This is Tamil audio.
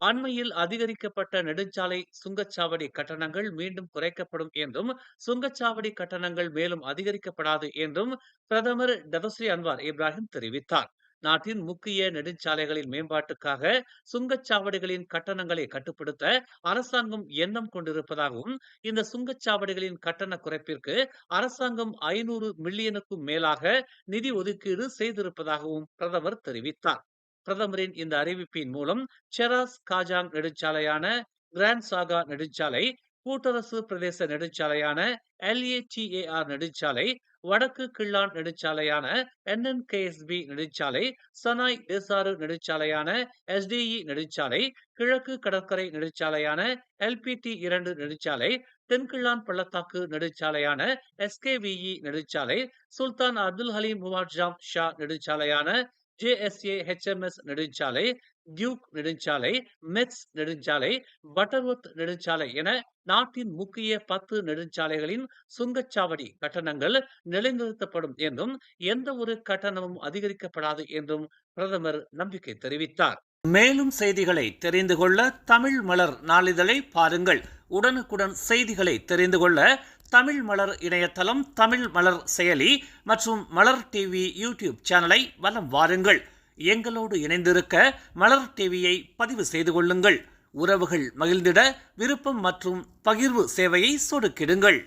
அண்மையில் அதிகரிக்கப்பட்ட நெடுஞ்சாலை சுங்கச்சாவடி கட்டணங்கள் மீண்டும் குறைக்கப்படும் என்றும், சுங்கச்சாவடி கட்டணங்கள் மேலும் அதிகரிக்கப்படாது என்றும் பிரதமர் டதஸ்ரீ அன்வார் இப்ராஹிம் தெரிவித்தார். நாட்டின் முக்கிய நெடுஞ்சாலைகளின் மேம்பாட்டுக்காக சுங்கச்சாவடிகளின் கட்டணங்களை கட்டுப்படுத்த அரசாங்கம் எண்ணம் கொண்டிருப்பதாகவும், இந்த சுங்கச்சாவடிகளின் கட்டண குறைப்பிற்கு அரசாங்கம் 500 மில்லியனுக்கும் மேலாக நிதி ஒதுக்கீடு செய்திருப்பதாகவும் பிரதமர் தெரிவித்தார். பிரதமரின் இந்த அறிவிப்பின் மூலம் செராஸ் காஜாங் நெடுஞ்சாலையான கிராண்ட் சாகா நெடுஞ்சாலை, கூட்டரசு பிரதேச நெடுஞ்சாலையான LATAR நெடுஞ்சாலை, வடக்கு கிள்ளான் நெடுஞ்சாலையான NNKSB நெடுஞ்சாலை, சனாய் தேசாறு நெடுஞ்சாலையான SDE நெடுஞ்சாலை, கிழக்கு கடற்கரை நெடுஞ்சாலையான LPT2 நெடுஞ்சாலை, தென்கிள்ளான் பள்ளத்தாக்கு நெடுஞ்சாலையான SKVE நெடுஞ்சாலை, சுல்தான் அப்துல் ஹலீம் முவாஜ்ஜாம் ஷா நெடுஞ்சாலையான JSA HMS நெடுஞ்சாலை, டியூக் நெடுஞ்சாலை, மெட்ஸ் நெடுஞ்சாலை, பட்டர்வொர்த் நெடுஞ்சாலை என நாட்டின் முக்கிய 10 நெடுஞ்சாலைகளின் சுங்கச்சாவடி கட்டணங்கள் நிலைநிறுத்தப்படும் என்றும், எந்த ஒரு கட்டணமும் அதிகரிக்கப்படாது என்றும் பிரதமர் நம்பிக்கை தெரிவித்தார். மேலும் செய்திகளை தெரிந்து கொள்ள தமிழ் மலர் நாளிதழை பாருங்கள். உடனுக்குடன் செய்திகளை தெரிந்து கொள்ள தமிழ் மலர் இணையதளம், தமிழ் மலர் செயலி மற்றும் மலர் டிவி யூடியூப் சேனலை வலம் வாருங்கள். எங்களோடு இணைந்திருக்க மலர் டிவியை பதிவு செய்து கொள்ளுங்கள். உறவுகள் மகிழ்ந்திட விருப்பம் மற்றும் பகிர்வு சேவையை சொடுக்கிடுங்கள்.